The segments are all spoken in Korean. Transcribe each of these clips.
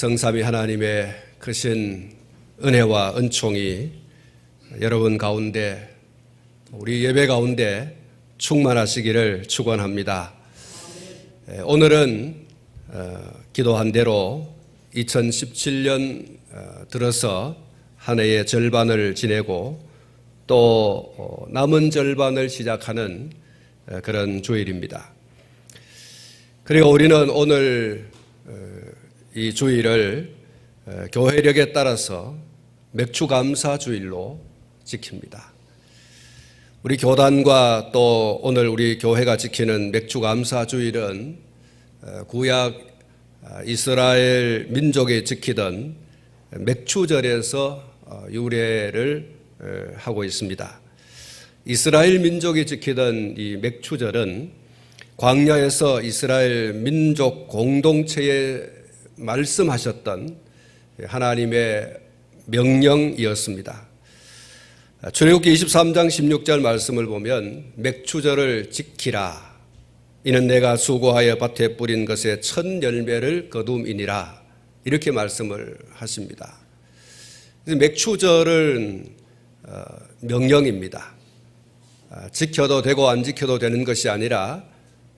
성삼위 하나님의 크신 은혜와 은총이 여러분 가운데, 우리 예배 가운데 충만하시기를 축원합니다. 오늘은 기도한 대로 2017년 들어서 한 해의 절반을 지내고 또 남은 절반을 시작하는 그런 주일입니다. 그리고 우리는 오늘 이 주일을 교회력에 따라서 맥주감사 주일로 지킵니다. 우리 교단과 또 오늘 우리 교회가 지키는 맥주감사 주일은 구약 이스라엘 민족이 지키던 맥주절에서 유래를 하고 있습니다. 이스라엘 민족이 지키던 이 맥주절은 광야에서 이스라엘 민족 공동체에 말씀하셨던 하나님의 명령이었습니다. 출애굽기 23장 16절 말씀을 보면 맥주절을 지키라. 이는 내가 수고하여 밭에 뿌린 것의 첫 열매를 거둠이니라. 이렇게 말씀을 하십니다. 맥주절은 명령입니다. 지켜도 되고 안 지켜도 되는 것이 아니라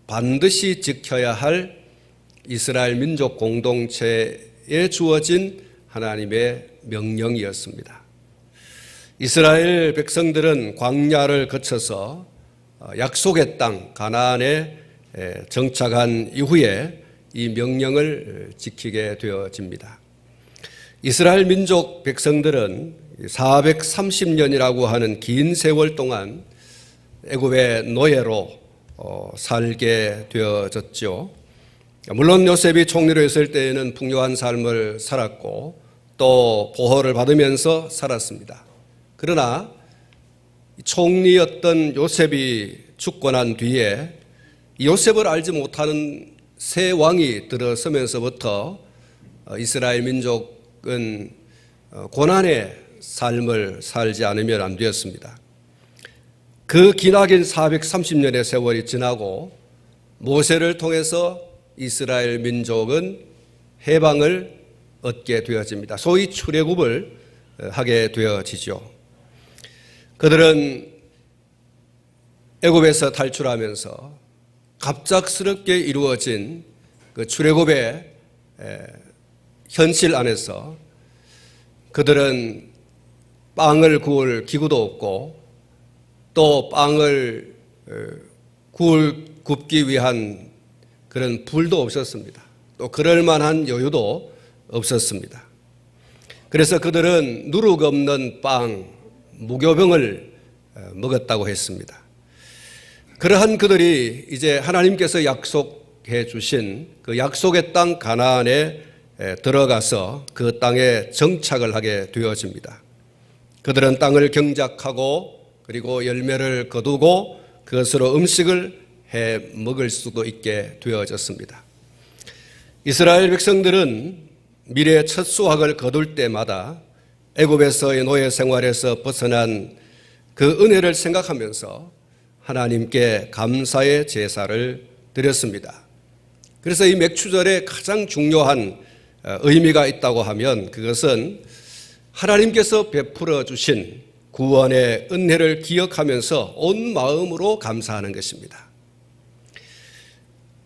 반드시 지켜야 할 이스라엘 민족 공동체에 주어진 하나님의 명령이었습니다. 이스라엘 백성들은 광야를 거쳐서 약속의 땅 가나안에 정착한 이후에 이 명령을 지키게 되어집니다. 이스라엘 민족 백성들은 430년이라고 하는 긴 세월 동안 애굽의 노예로 살게 되어졌죠. 물론 요셉이 총리로 있을 때에는 풍요한 삶을 살았고 또 보호를 받으면서 살았습니다. 그러나 총리였던 요셉이 죽고 난 뒤에 요셉을 알지 못하는 새 왕이 들어서면서부터 이스라엘 민족은 고난의 삶을 살지 않으면 안 되었습니다. 그 기나긴 430년의 세월이 지나고 모세를 통해서 이스라엘 민족은 해방을 얻게 되어집니다. 소위 출애굽을 하게 되어지죠. 그들은 애굽에서 탈출하면서 갑작스럽게 이루어진 그 출애굽의 현실 안에서 그들은 빵을 구울 기구도 없고 또 빵을 굽기 위한 그런 불도 없었습니다. 또 그럴 만한 여유도 없었습니다. 그래서 그들은 누룩 없는 빵, 무교병을 먹었다고 했습니다. 그러한 그들이 이제 하나님께서 약속해 주신 그 약속의 땅 가나안에 들어가서 그 땅에 정착을 하게 되어집니다. 그들은 땅을 경작하고 그리고 열매를 거두고 그것으로 음식을 해 먹을 수도 있게 되어졌습니다. 이스라엘 백성들은 미래의 첫 수확을 거둘 때마다 애굽에서의 노예 생활에서 벗어난 그 은혜를 생각하면서 하나님께 감사의 제사를 드렸습니다. 그래서 이 맥주절에 가장 중요한 의미가 있다고 하면 그것은 하나님께서 베풀어 주신 구원의 은혜를 기억하면서 온 마음으로 감사하는 것입니다.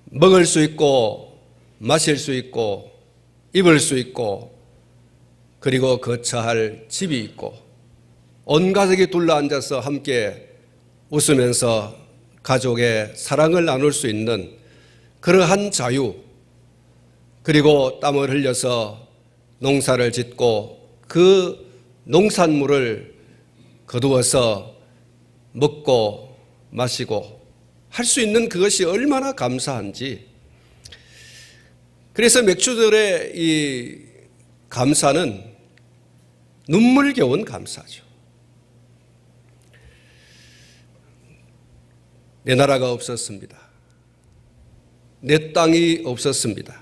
먹을 수 있고 마실 수 있고 입을 수 있고 그리고 거처할 집이 있고 온 가족이 둘러앉아서 함께 웃으면서 가족의 사랑을 나눌 수 있는 그러한 자유, 그리고 땀을 흘려서 농사를 짓고 그 농산물을 거두어서 먹고 마시고 할 수 있는 그것이 얼마나 감사한지. 그래서 맥주절의 이 감사는 눈물겨운 감사죠. 내 나라가 없었습니다. 내 땅이 없었습니다.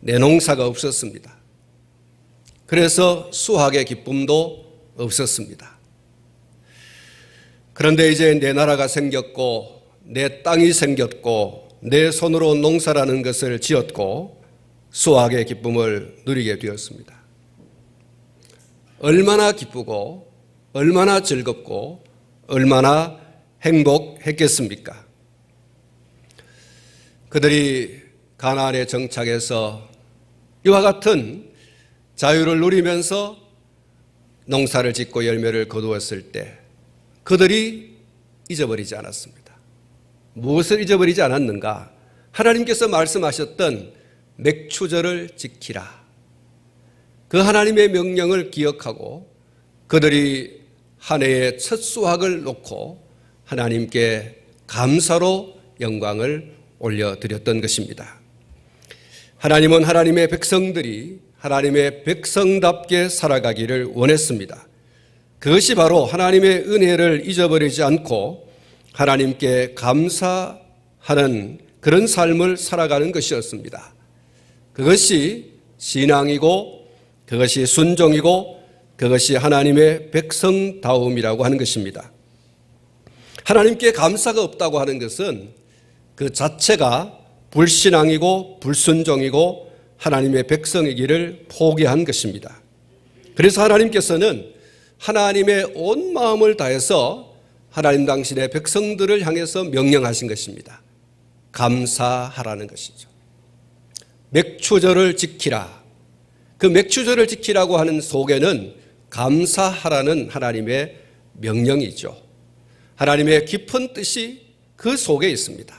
내 농사가 없었습니다. 그래서 수확의 기쁨도 없었습니다. 그런데 이제 내 나라가 생겼고 내 땅이 생겼고 내 손으로 농사라는 것을 지었고 수확의 기쁨을 누리게 되었습니다. 얼마나 기쁘고 얼마나 즐겁고 얼마나 행복했겠습니까? 그들이 가나안에 정착해서 이와 같은 자유를 누리면서 농사를 짓고 열매를 거두었을 때 그들이 잊어버리지 않았습니다. 무엇을 잊어버리지 않았는가? 하나님께서 말씀하셨던 맥추절을 지키라. 그 하나님의 명령을 기억하고 그들이 한 해의 첫 수확을 놓고 하나님께 감사로 영광을 올려드렸던 것입니다. 하나님은 하나님의 백성들이 하나님의 백성답게 살아가기를 원했습니다. 그것이 바로 하나님의 은혜를 잊어버리지 않고 하나님께 감사하는 그런 삶을 살아가는 것이었습니다. 그것이 신앙이고 그것이 순종이고 그것이 하나님의 백성다움이라고 하는 것입니다. 하나님께 감사가 없다고 하는 것은 그 자체가 불신앙이고 불순종이고 하나님의 백성이기를 포기한 것입니다. 그래서 하나님께서는 하나님의 온 마음을 다해서 하나님 당신의 백성들을 향해서 명령하신 것입니다. 감사하라는 것이죠. 맥추절을 지키라. 그 맥추절을 지키라고 하는 속에는 감사하라는 하나님의 명령이죠. 하나님의 깊은 뜻이 그 속에 있습니다.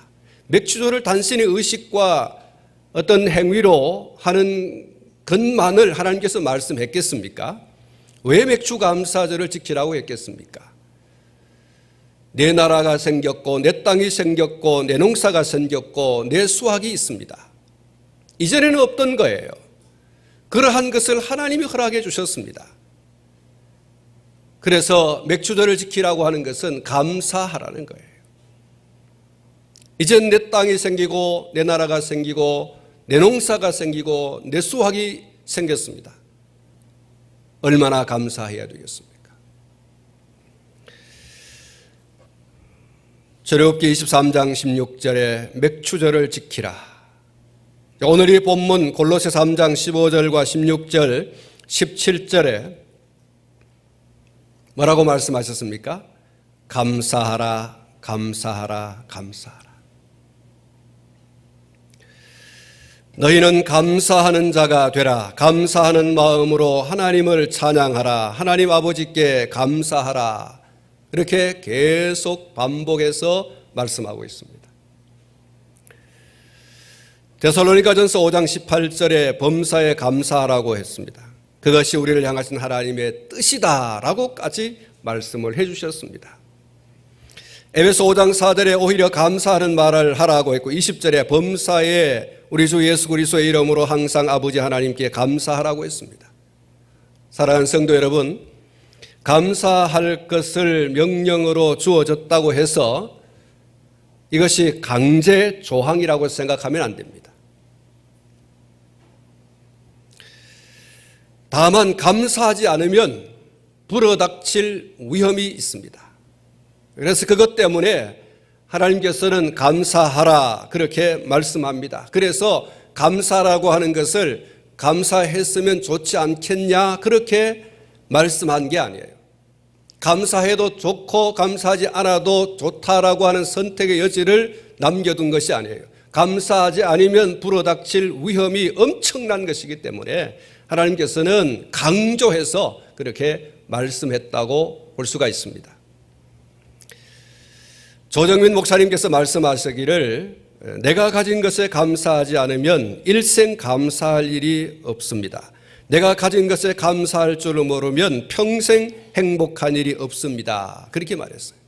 맥추절을 단순히 의식과 어떤 행위로 하는 것만을 하나님께서 말씀했겠습니까? 왜 맥추감사절을 지키라고 했겠습니까? 내 나라가 생겼고 내 땅이 생겼고 내 농사가 생겼고 내 수확이 있습니다. 이전에는 없던 거예요. 그러한 것을 하나님이 허락해 주셨습니다. 그래서 맥추절을 지키라고 하는 것은 감사하라는 거예요. 이젠 내 땅이 생기고 내 나라가 생기고 내 농사가 생기고 내 수확이 생겼습니다. 얼마나 감사해야 되겠습니까? 출애굽기 23장 16절에 맥추절을 지키라. 오늘 이 본문 골로새 3장 15절과 16절 17절에 뭐라고 말씀하셨습니까? 감사하라, 감사하라, 감사하라. 너희는 감사하는 자가 되라. 감사하는 마음으로 하나님을 찬양하라. 하나님 아버지께 감사하라. 이렇게 계속 반복해서 말씀하고 있습니다. 데살로니가전서 5장 18절에 범사에 감사하라고 했습니다. 그것이 우리를 향하신 하나님의 뜻이다라고까지 말씀을 해주셨습니다. 에베소 5장 4절에 오히려 감사하는 말을 하라고 했고 20절에 범사에 우리 주 예수 그리스도의 이름으로 항상 아버지 하나님께 감사하라고 했습니다. 사랑하는 성도 여러분, 감사할 것을 명령으로 주어졌다고 해서 이것이 강제 조항이라고 생각하면 안 됩니다. 다만 감사하지 않으면 불어닥칠 위험이 있습니다. 그래서 그것 때문에 하나님께서는 감사하라 그렇게 말씀합니다. 그래서 감사라고 하는 것을 감사했으면 좋지 않겠냐 그렇게 말씀한 게 아니에요. 감사해도 좋고 감사하지 않아도 좋다라고 하는 선택의 여지를 남겨둔 것이 아니에요. 감사하지 않으면 불어닥칠 위험이 엄청난 것이기 때문에 하나님께서는 강조해서 그렇게 말씀했다고 볼 수가 있습니다. 조정민 목사님께서 말씀하시기를 내가 가진 것에 감사하지 않으면 일생 감사할 일이 없습니다. 내가 가진 것에 감사할 줄을 모르면 평생 행복한 일이 없습니다. 그렇게 말했어요.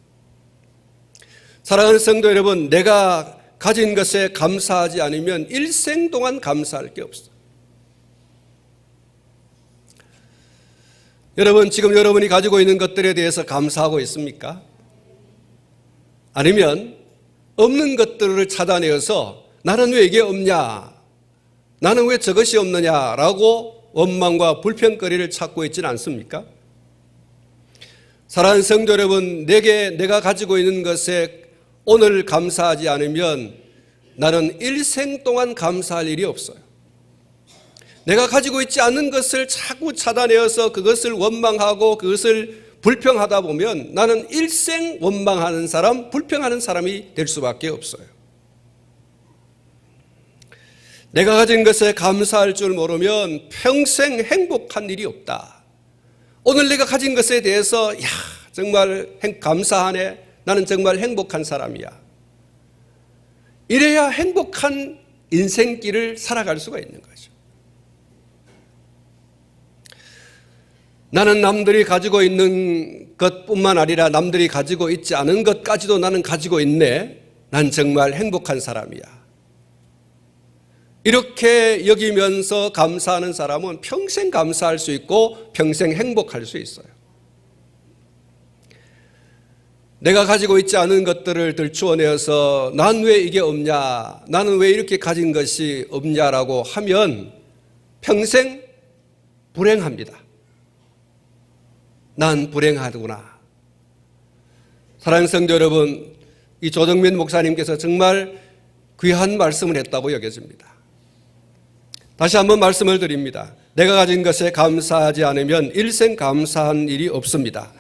사랑하는 성도 여러분, 내가 가진 것에 감사하지 않으면 일생 동안 감사할 게 없어요. 여러분, 지금 여러분이 가지고 있는 것들에 대해서 감사하고 있습니까? 아니면 없는 것들을 찾아내어서 나는 왜 이게 없냐? 나는 왜 저것이 없느냐라고 원망과 불평거리를 찾고 있지는 않습니까? 사랑하는 성도 여러분, 내가 가지고 있는 것에 오늘 감사하지 않으면 나는 일생 동안 감사할 일이 없어요. 내가 가지고 있지 않은 것을 자꾸 찾아내어서 그것을 원망하고 그것을 불평하다 보면 나는 일생 원망하는 사람, 불평하는 사람이 될 수밖에 없어요. 내가 가진 것에 감사할 줄 모르면 평생 행복한 일이 없다. 오늘 내가 가진 것에 대해서 정말 감사하네. 나는 정말 행복한 사람이야. 이래야 행복한 인생길을 살아갈 수가 있는 거죠. 나는 남들이 가지고 있는 것뿐만 아니라 남들이 가지고 있지 않은 것까지도 나는 가지고 있네. 난 정말 행복한 사람이야. 이렇게 여기면서 감사하는 사람은 평생 감사할 수 있고 평생 행복할 수 있어요. 내가 가지고 있지 않은 것들을 들추어내어서 난 왜 이게 없냐, 나는 왜 이렇게 가진 것이 없냐라고 하면 평생 불행합니다. 난 불행하구나. 사랑하는 성도 여러분, 이 조정민 목사님께서 정말 귀한 말씀을 했다고 여겨집니다. 다시 한번 말씀을 드립니다. 내가 가진 것에 감사하지 않으면 일생 감사한 일이 없습니다.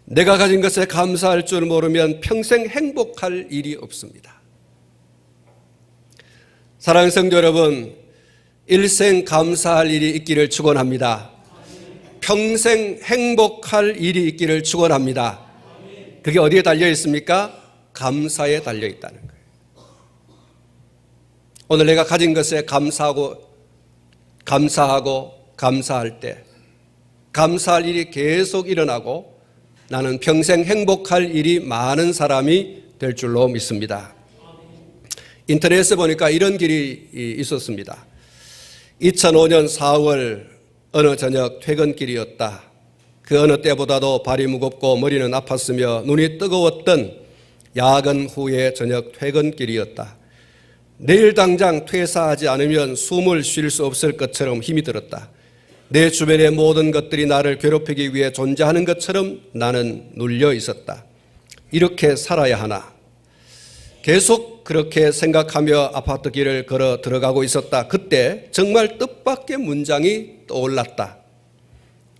내가 가진 것에 감사할 줄 모르면 평생 행복할 일이 없습니다. 사랑하는 성도 여러분, 일생 감사할 일이 있기를 축원합니다. 평생 행복할 일이 있기를 축원합니다. 그게 어디에 달려 있습니까? 감사에 달려 있다는 거예요. 오늘 내가 가진 것에 감사하고 감사할 때 감사할 일이 계속 일어나고 나는 평생 행복할 일이 많은 사람이 될 줄로 믿습니다. 인터넷에 보니까 이런 길이 있었습니다. 2005년 4월 어느 저녁 퇴근길이었다. 그 어느 때보다도 발이 무겁고 머리는 아팠으며 눈이 뜨거웠던 야근 후의 저녁 퇴근길이었다. 내일 당장 퇴사하지 않으면 숨을 쉴 수 없을 것처럼 힘이 들었다. 내 주변의 모든 것들이 나를 괴롭히기 위해 존재하는 것처럼 나는 눌려 있었다. 이렇게 살아야 하나? 계속 그렇게 생각하며 아파트 길을 걸어 들어가고 있었다. 그때 정말 뜻밖의 문장이 떠올랐다.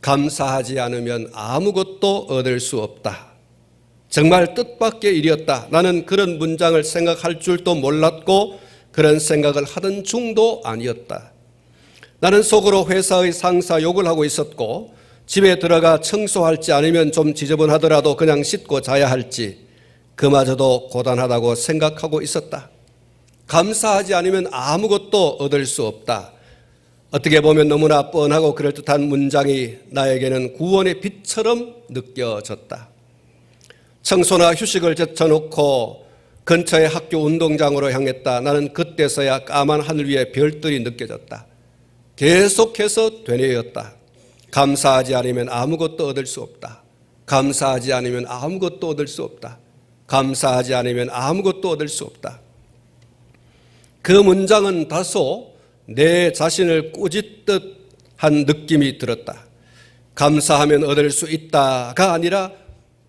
감사하지 않으면 아무것도 얻을 수 없다. 정말 뜻밖의 일이었다. 나는 그런 문장을 생각할 줄도 몰랐고 그런 생각을 하던 중도 아니었다. 나는 속으로 회사의 상사 욕을 하고 있었고 집에 들어가 청소할지 아니면 좀 지저분하더라도 그냥 씻고 자야 할지 그마저도 고단하다고 생각하고 있었다. 감사하지 않으면 아무것도 얻을 수 없다. 어떻게 보면 너무나 뻔하고 그럴듯한 문장이 나에게는 구원의 빛처럼 느껴졌다. 청소나 휴식을 제쳐놓고 근처의 학교 운동장으로 향했다. 나는 그때서야 까만 하늘 위에 별들이 느껴졌다. 계속해서 되뇌었다. 감사하지 않으면 아무것도 얻을 수 없다. 감사하지 않으면 아무것도 얻을 수 없다. 감사하지 않으면 아무것도 얻을 수 없다. 그 문장은 다소 내 자신을 꾸짖듯한 느낌이 들었다. 감사하면 얻을 수 있다가 아니라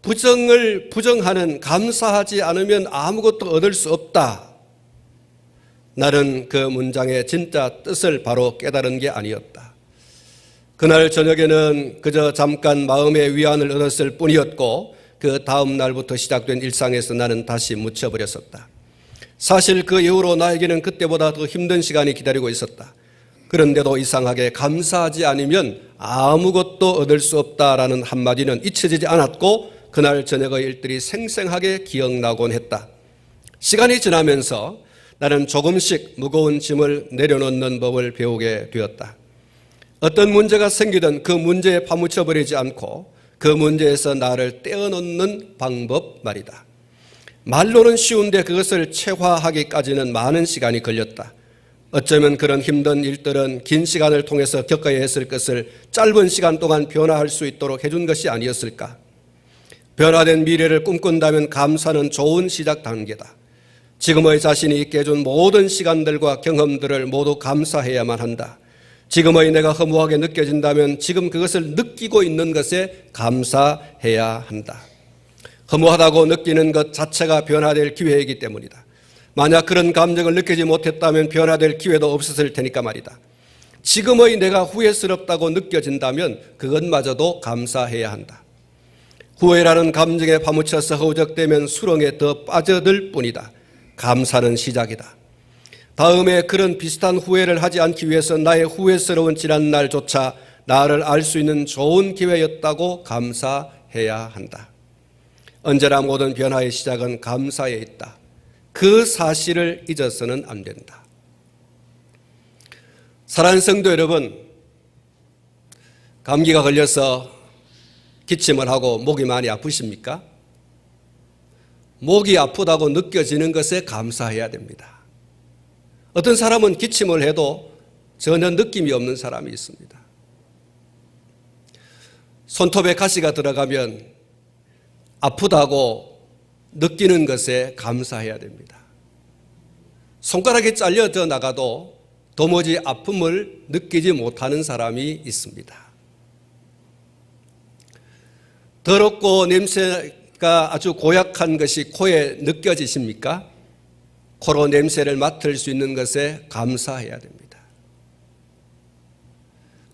부정을 부정하는 감사하지 않으면 아무것도 얻을 수 없다. 나는 그 문장의 진짜 뜻을 바로 깨달은 게 아니었다. 그날 저녁에는 그저 잠깐 마음의 위안을 얻었을 뿐이었고 그 다음 날부터 시작된 일상에서 나는 다시 묻혀버렸었다. 사실 그 이후로 나에게는 그때보다 더 힘든 시간이 기다리고 있었다. 그런데도 이상하게 감사하지 않으면 아무것도 얻을 수 없다라는 한마디는 잊혀지지 않았고 그날 저녁의 일들이 생생하게 기억나곤 했다. 시간이 지나면서 나는 조금씩 무거운 짐을 내려놓는 법을 배우게 되었다. 어떤 문제가 생기든 그 문제에 파묻혀버리지 않고 그 문제에서 나를 떼어놓는 방법 말이다. 말로는 쉬운데 그것을 체화하기까지는 많은 시간이 걸렸다. 어쩌면 그런 힘든 일들은 긴 시간을 통해서 겪어야 했을 것을 짧은 시간 동안 변화할 수 있도록 해준 것이 아니었을까? 변화된 미래를 꿈꾼다면 감사는 좋은 시작 단계다. 지금의 자신이 있게 해준 모든 시간들과 경험들을 모두 감사해야만 한다. 지금의 내가 허무하게 느껴진다면 지금 그것을 느끼고 있는 것에 감사해야 한다. 허무하다고 느끼는 것 자체가 변화될 기회이기 때문이다. 만약 그런 감정을 느끼지 못했다면 변화될 기회도 없었을 테니까 말이다. 지금의 내가 후회스럽다고 느껴진다면 그것마저도 감사해야 한다. 후회라는 감정에 파묻혀서 허우적대면 수렁에 더 빠져들 뿐이다. 감사는 시작이다. 다음에 그런 비슷한 후회를 하지 않기 위해서 나의 후회스러운 지난 날조차 나를 알 수 있는 좋은 기회였다고 감사해야 한다. 언제나 모든 변화의 시작은 감사에 있다. 그 사실을 잊어서는 안 된다. 사랑하는 성도 여러분, 감기가 걸려서 기침을 하고 목이 많이 아프십니까? 목이 아프다고 느껴지는 것에 감사해야 됩니다. 어떤 사람은 기침을 해도 전혀 느낌이 없는 사람이 있습니다. 손톱에 가시가 들어가면 아프다고 느끼는 것에 감사해야 됩니다. 손가락이 잘려져 나가도 도무지 아픔을 느끼지 못하는 사람이 있습니다. 더럽고 냄새가 아주 고약한 것이 코에 느껴지십니까? 코로 냄새를 맡을 수 있는 것에 감사해야 됩니다.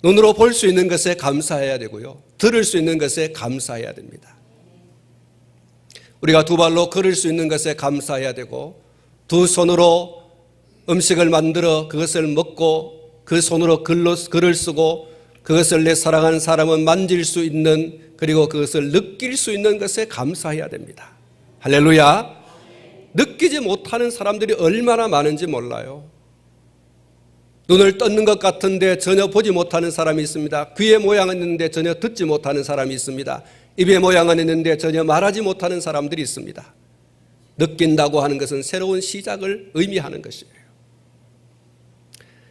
눈으로 볼 수 있는 것에 감사해야 되고요. 들을 수 있는 것에 감사해야 됩니다. 우리가 두 발로 걸을 수 있는 것에 감사해야 되고, 두 손으로 음식을 만들어 그것을 먹고 그 손으로 글을 쓰고 그것을 내 사랑하는 사람은 만질 수 있는, 그리고 그것을 느낄 수 있는 것에 감사해야 됩니다. 할렐루야. 느끼지 못하는 사람들이 얼마나 많은지 몰라요. 눈을 떴는 것 같은데 전혀 보지 못하는 사람이 있습니다. 귀의 모양은 있는데 전혀 듣지 못하는 사람이 있습니다. 입의 모양은 있는데 전혀 말하지 못하는 사람들이 있습니다. 느낀다고 하는 것은 새로운 시작을 의미하는 것이에요.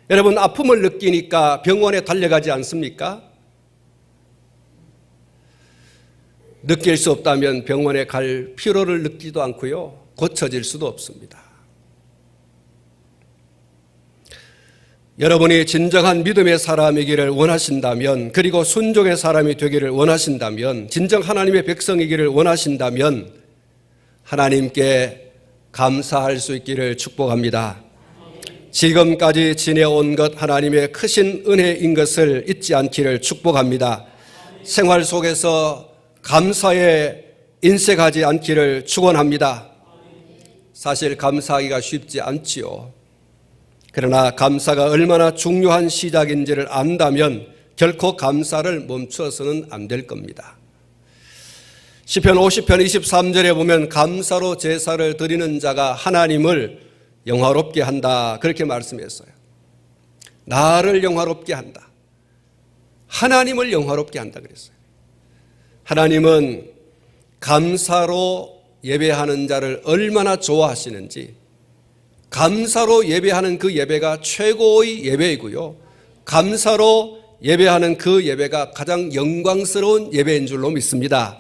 여러분, 아픔을 느끼니까 병원에 달려가지 않습니까? 느낄 수 없다면 병원에 갈 필요를 느끼지도 않고요. 고쳐질 수도 없습니다. 여러분이 진정한 믿음의 사람이기를 원하신다면, 그리고 순종의 사람이 되기를 원하신다면, 진정 하나님의 백성이기를 원하신다면 하나님께 감사할 수 있기를 축복합니다. 지금까지 지내온 것 하나님의 크신 은혜인 것을 잊지 않기를 축복합니다. 생활 속에서 감사에 인색하지 않기를 축원합니다. 사실 감사하기가 쉽지 않지요. 그러나 감사가 얼마나 중요한 시작인지를 안다면 결코 감사를 멈춰서는 안 될 겁니다. 시편 50편 23절에 보면 감사로 제사를 드리는 자가 하나님을 영화롭게 한다, 그렇게 말씀했어요. 나를 영화롭게 한다. 하나님을 영화롭게 한다 그랬어요. 하나님은 감사로 예배하는 자를 얼마나 좋아하시는지, 감사로 예배하는 그 예배가 최고의 예배이고요, 감사로 예배하는 그 예배가 가장 영광스러운 예배인 줄로 믿습니다.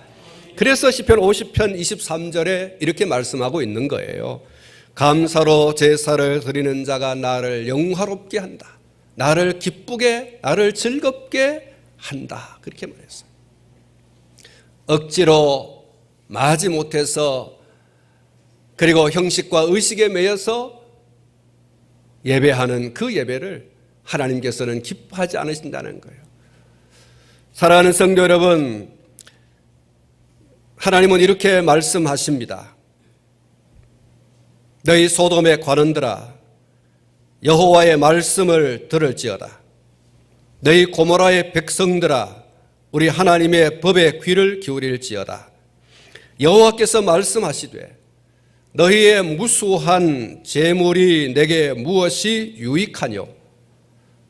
그래서 시편 50편 23절에 이렇게 말씀하고 있는 거예요. 감사로 제사를 드리는 자가 나를 영화롭게 한다. 나를 기쁘게, 나를 즐겁게 한다. 그렇게 말했어요. 억지로 마지 못해서, 그리고 형식과 의식에 매여서 예배하는 그 예배를 하나님께서는 기뻐하지 않으신다는 거예요. 사랑하는 성도 여러분, 하나님은 이렇게 말씀하십니다. 너희 소돔의 관원들아, 여호와의 말씀을 들을지어다. 너희 고모라의 백성들아, 우리 하나님의 법에 귀를 기울일지어다. 여호와께서 말씀하시되 너희의 무수한 재물이 내게 무엇이 유익하뇨?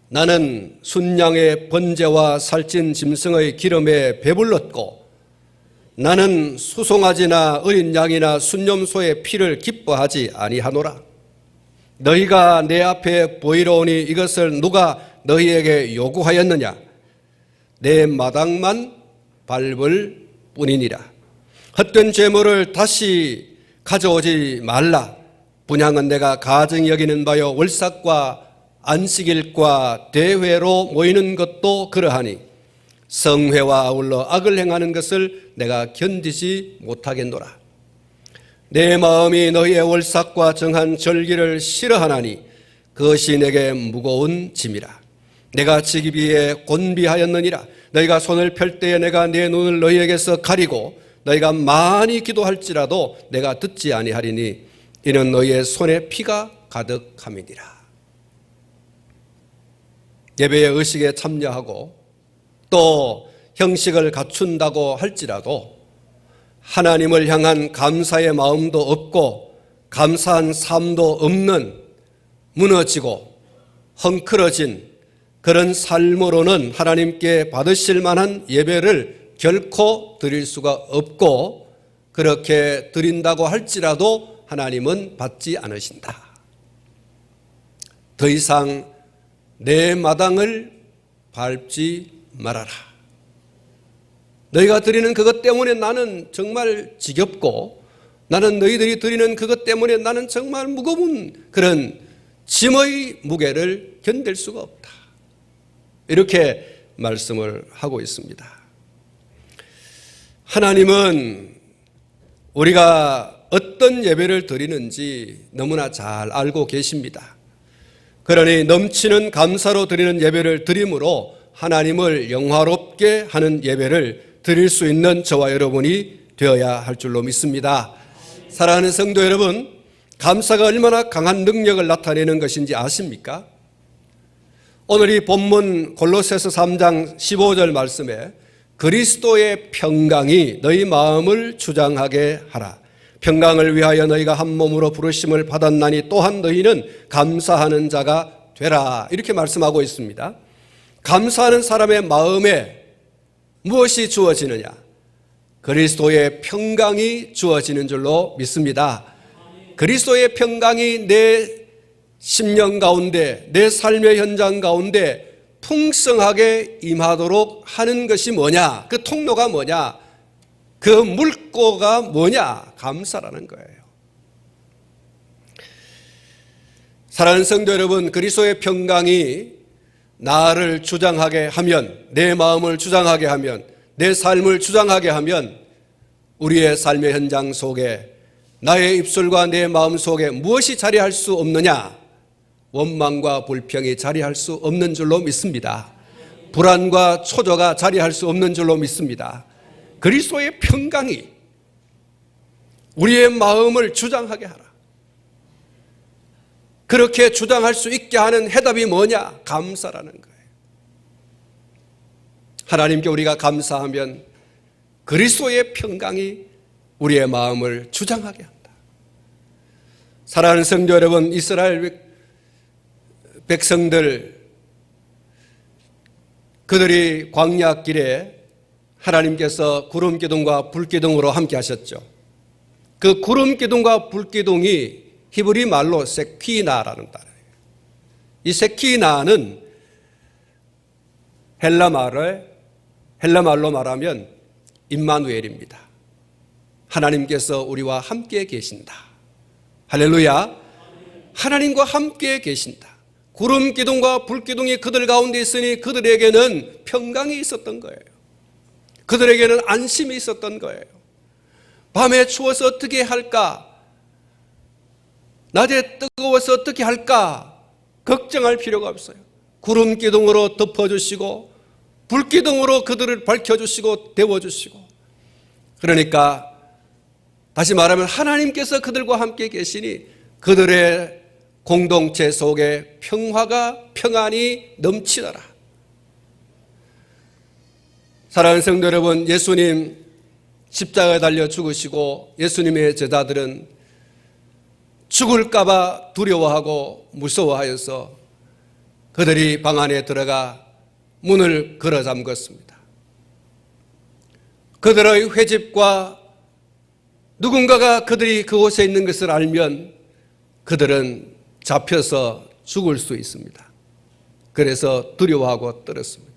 나는 순양의 번제와 살찐 짐승의 기름에 배불렀고, 나는 수송아지나 어린 양이나 순념소의 피를 기뻐하지 아니하노라. 너희가 내 앞에 보이러 오니 이것을 누가 너희에게 요구하였느냐? 내 마당만 밟을 뿐이니라. 헛된 재물을 다시 가져오지 말라. 분향은 내가 가증히 여기는 바요, 월삭과 안식일과 대회로 모이는 것도 그러하니 성회와 아울러 악을 행하는 것을 내가 견디지 못하겠노라. 내 마음이 너희의 월삭과 정한 절기를 싫어하나니 그것이 내게 무거운 짐이라. 내가 지기 위해 곤비하였느니라. 너희가 손을 펼 때에 내가 내 눈을 너희에게서 가리고 너희가 많이 기도할지라도 내가 듣지 아니하리니 이는 너희의 손에 피가 가득함이니라. 예배의 의식에 참여하고 또 형식을 갖춘다고 할지라도 하나님을 향한 감사의 마음도 없고 감사한 삶도 없는 무너지고 헝클어진 그런 삶으로는 하나님께 받으실 만한 예배를 결코 드릴 수가 없고 그렇게 드린다고 할지라도 하나님은 받지 않으신다. 더 이상 내 마당을 밟지 말아라. 너희가 드리는 그것 때문에 나는 정말 지겹고 나는 너희들이 드리는 그것 때문에 나는 정말 무거운 그런 짐의 무게를 견딜 수가 없다. 이렇게 말씀을 하고 있습니다. 하나님은 우리가 어떤 예배를 드리는지 너무나 잘 알고 계십니다. 그러니 넘치는 감사로 드리는 예배를 드림으로 하나님을 영화롭게 하는 예배를 드릴 수 있는 저와 여러분이 되어야 할 줄로 믿습니다. 사랑하는 성도 여러분, 감사가 얼마나 강한 능력을 나타내는 것인지 아십니까? 오늘 이 본문 골로새서 3장 15절 말씀에 그리스도의 평강이 너희 마음을 주장하게 하라. 평강을 위하여 너희가 한 몸으로 부르심을 받았나니 또한 너희는 감사하는 자가 되라. 이렇게 말씀하고 있습니다. 감사하는 사람의 마음에 무엇이 주어지느냐? 그리스도의 평강이 주어지는 줄로 믿습니다. 그리스도의 평강이 내 심령 가운데, 내 삶의 현장 가운데 풍성하게 임하도록 하는 것이 뭐냐? 그 통로가 뭐냐? 그 물꼬가 뭐냐? 감사라는 거예요. 사랑하는 성도 여러분, 그리스도의 평강이 나를 주장하게 하면, 내 마음을 주장하게 하면, 내 삶을 주장하게 하면 우리의 삶의 현장 속에 나의 입술과 내 마음 속에 무엇이 자리할 수 없느냐? 원망과 불평이 자리할 수 없는 줄로 믿습니다. 불안과 초조가 자리할 수 없는 줄로 믿습니다. 그리스도의 평강이 우리의 마음을 주장하게 하라. 그렇게 주장할 수 있게 하는 해답이 뭐냐? 감사라는 거예요. 하나님께 우리가 감사하면 그리스도의 평강이 우리의 마음을 주장하게 한다. 사랑하는 성도 여러분, 이스라엘 백성들, 그들이 광야 길에 하나님께서 구름 기둥과 불 기둥으로 함께 하셨죠. 그 구름 기둥과 불 기둥이 히브리 말로 세퀴나라는 단어예요. 이 세퀴나는 헬라 말로 말하면 임마누엘입니다. 하나님께서 우리와 함께 계신다. 할렐루야. 하나님과 함께 계신다. 구름 기둥과 불 기둥이 그들 가운데 있으니 그들에게는 평강이 있었던 거예요. 그들에게는 안심이 있었던 거예요. 밤에 추워서 어떻게 할까? 낮에 뜨거워서 어떻게 할까? 걱정할 필요가 없어요. 구름 기둥으로 덮어주시고 불 기둥으로 그들을 밝혀주시고 데워주시고, 그러니까 다시 말하면 하나님께서 그들과 함께 계시니 그들의 공동체 속에 평안이 넘치더라. 사랑하는 성도 여러분, 예수님 십자가에 달려 죽으시고 예수님의 제자들은 죽을까 봐 두려워하고 무서워하여서 그들이 방 안에 들어가 문을 걸어 잠갔습니다. 그들의 회집과 누군가가 그들이 그곳에 있는 것을 알면 그들은 잡혀서 죽을 수 있습니다. 그래서 두려워하고 떨었습니다.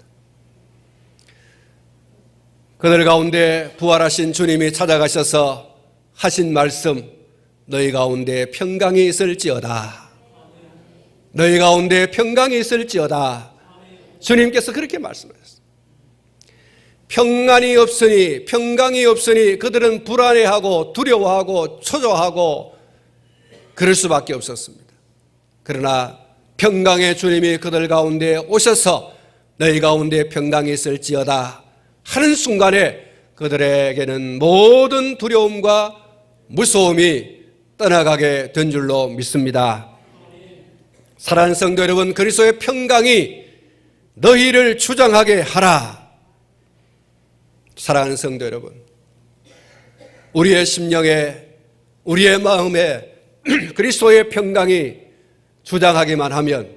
그들 가운데 부활하신 주님이 찾아가셔서 하신 말씀, 너희 가운데 평강이 있을지어다. 너희 가운데 평강이 있을지어다. 주님께서 그렇게 말씀하셨어요. 평강이 없으니 그들은 불안해하고 두려워하고 초조하고 그럴 수밖에 없었습니다. 그러나 평강의 주님이 그들 가운데 오셔서 너희 가운데 평강이 있을지어다 하는 순간에 그들에게는 모든 두려움과 무서움이 떠나가게 된 줄로 믿습니다. 사랑하는 성도 여러분, 그리스도의 평강이 너희를 주장하게 하라. 사랑하는 성도 여러분, 우리의 심령에, 우리의 마음에 그리스도의 평강이 주장하기만 하면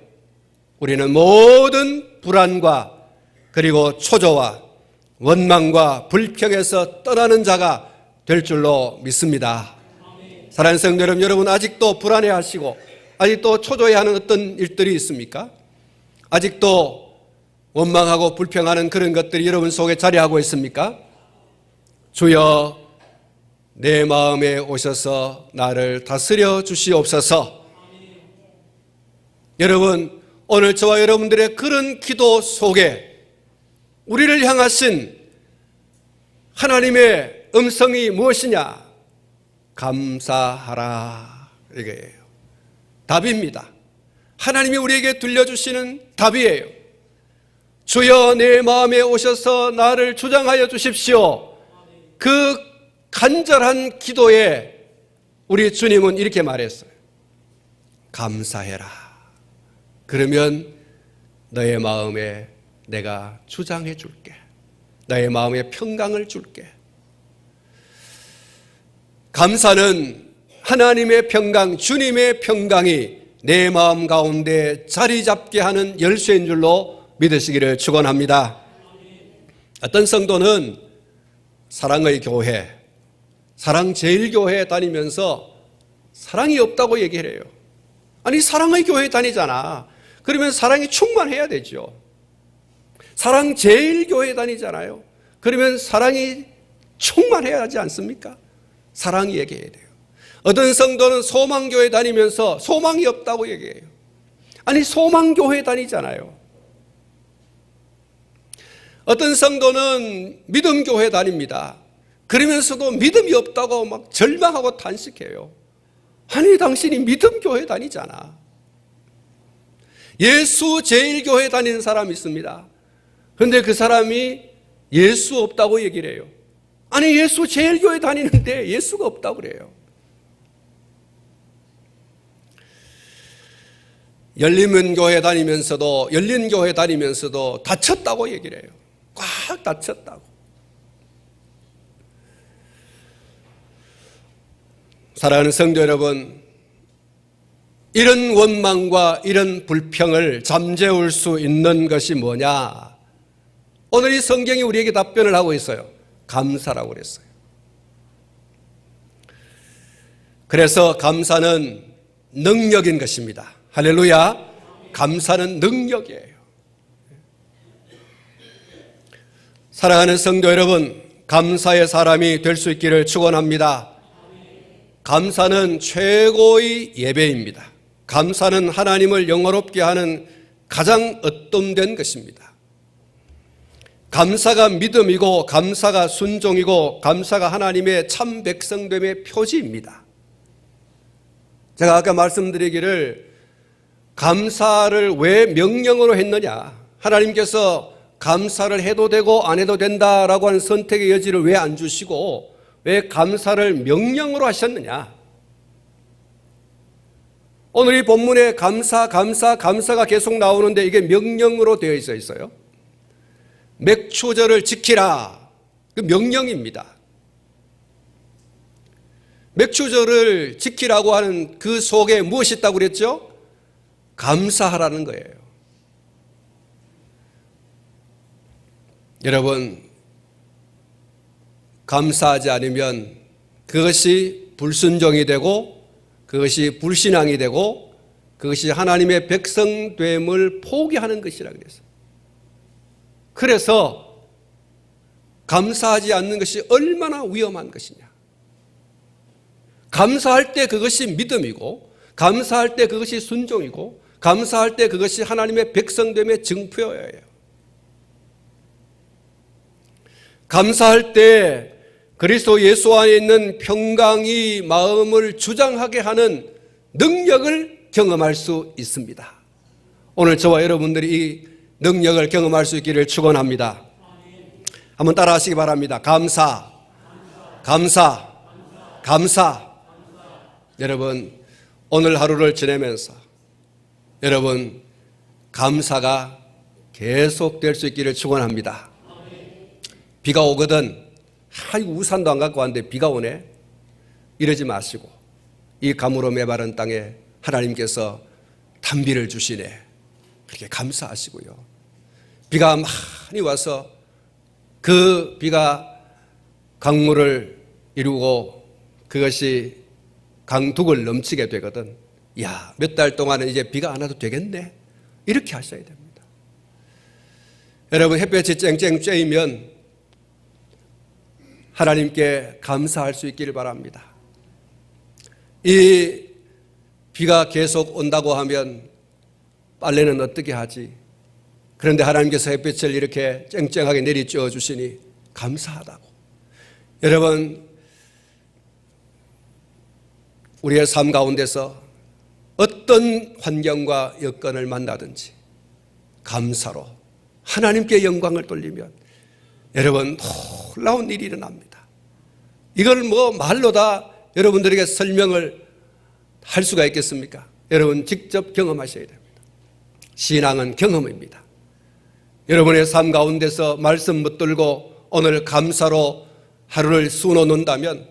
우리는 모든 불안과 그리고 초조와 원망과 불평에서 떠나는 자가 될 줄로 믿습니다. 사랑하는 성도 여러분, 아직도 불안해하시고 아직도 초조해하는 어떤 일들이 있습니까? 아직도 원망하고 불평하는 그런 것들이 여러분 속에 자리하고 있습니까? 주여 내 마음에 오셔서 나를 다스려 주시옵소서. 여러분, 오늘 저와 여러분들의 그런 기도 속에 우리를 향하신 하나님의 음성이 무엇이냐? 감사하라, 이거예요. 답입니다. 하나님이 우리에게 들려주시는 답이에요. 주여 내 마음에 오셔서 나를 주장하여 주십시오. 그 간절한 기도에 우리 주님은 이렇게 말했어요. 감사해라. 그러면 너의 마음에 내가 주장해 줄게. 너의 마음에 평강을 줄게. 감사는 하나님의 평강, 주님의 평강이 내 마음 가운데 자리 잡게 하는 열쇠인 줄로 믿으시기를 축원합니다. 어떤 성도는 사랑의 교회, 사랑제일교회에 다니면서 사랑이 없다고 얘기를 해요. 아니, 사랑의 교회에 다니잖아. 그러면 사랑이 충만해야 되죠. 사랑제일교회에 다니잖아요. 그러면 사랑이 충만해야 하지 않습니까? 사랑이 얘기해야 돼요. 어떤 성도는 소망교회 다니면서 소망이 없다고 얘기해요. 아니, 소망교회 다니잖아요. 어떤 성도는 믿음교회 다닙니다. 그러면서도 믿음이 없다고 막 절망하고 탄식해요. 아니, 당신이 믿음교회 다니잖아. 예수 제일교회 다니는 사람이 있습니다. 그런데 그 사람이 예수 없다고 얘기를 해요. 아니, 예수 제일교회 다니는데 예수가 없다고 그래요. 열린교회 다니면서도 다쳤다고 얘기를 해요. 꽉 다쳤다고. 사랑하는 성도 여러분, 이런 원망과 이런 불평을 잠재울 수 있는 것이 뭐냐? 오늘 이 성경이 우리에게 답변을 하고 있어요. 감사라고 그랬어요. 그래서 감사는 능력인 것입니다. 할렐루야. 감사는 능력이에요. 사랑하는 성도 여러분, 감사의 사람이 될 수 있기를 축원합니다. 감사는 최고의 예배입니다. 감사는 하나님을 영화롭게 하는 가장 으뜸된 것입니다. 감사가 믿음이고 감사가 순종이고 감사가 하나님의 참 백성됨의 표지입니다. 제가 아까 말씀드리기를 감사를 왜 명령으로 했느냐? 하나님께서 감사를 해도 되고 안 해도 된다라고 하는 선택의 여지를 왜 안 주시고 왜 감사를 명령으로 하셨느냐? 오늘 이 본문에 감사가 계속 나오는데 이게 명령으로 되어 있어요. 맥추절을 지키라. 그 명령입니다. 맥추절을 지키라고 하는 그 속에 무엇이 있다고 그랬죠? 감사하라는 거예요. 여러분, 감사하지 않으면 그것이 불순종이 되고 그것이 불신앙이 되고 그것이 하나님의 백성됨을 포기하는 것이라 그랬어요. 그래서 감사하지 않는 것이 얼마나 위험한 것이냐. 감사할 때 그것이 믿음이고 감사할 때 그것이 순종이고 감사할 때 그것이 하나님의 백성됨의 증표예요. 감사할 때 그리스도 예수 안에 있는 평강이 마음을 주장하게 하는 능력을 경험할 수 있습니다. 오늘 저와 여러분들이 이 능력을 경험할 수 있기를 축원합니다. 한번 따라하시기 바랍니다. 감사, 감사, 감사. 여러분, 오늘 하루를 지내면서 여러분 감사가 계속될 수 있기를 축원합니다. 비가 오거든 우산도 안 갖고 왔는데 비가 오네, 이러지 마시고 이 가물어 메마른 땅에 하나님께서 단비를 주시네, 그렇게 감사하시고요. 비가 많이 와서 그 비가 강물을 이루고 그것이 강둑을 넘치게 되거든. 야, 몇 달 동안은 이제 비가 안 와도 되겠네, 이렇게 하셔야 됩니다. 여러분, 햇볕이 쨍쨍 쬐이면 하나님께 감사할 수 있기를 바랍니다. 이 비가 계속 온다고 하면 빨래는 어떻게 하지? 그런데 하나님께서 햇빛을 이렇게 쨍쨍하게 내리쬐어 주시니 감사하다고. 여러분, 우리의 삶 가운데서 어떤 환경과 여건을 만나든지 감사로 하나님께 영광을 돌리면 여러분 놀라운 일이 일어납니다. 이걸 말로 다 여러분들에게 설명을 할 수가 있겠습니까? 여러분 직접 경험하셔야 됩니다. 신앙은 경험입니다. 여러분의 삶 가운데서 말씀 붙들고 오늘 감사로 하루를 수놓는다면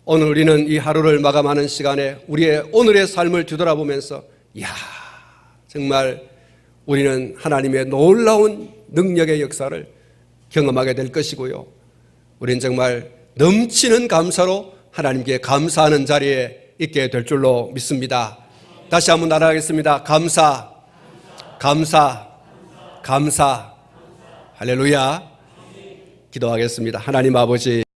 오늘 우리는 이 하루를 마감하는 시간에 우리의 오늘의 삶을 뒤돌아보면서 정말 우리는 하나님의 놀라운 능력의 역사를 경험하게 될 것이고요. 우리는 정말 넘치는 감사로 하나님께 감사하는 자리에 있게 될 줄로 믿습니다. 다시 한번 나아가겠습니다. 감사, 감사, 감사. 할렐루야. 기도하겠습니다. 하나님 아버지,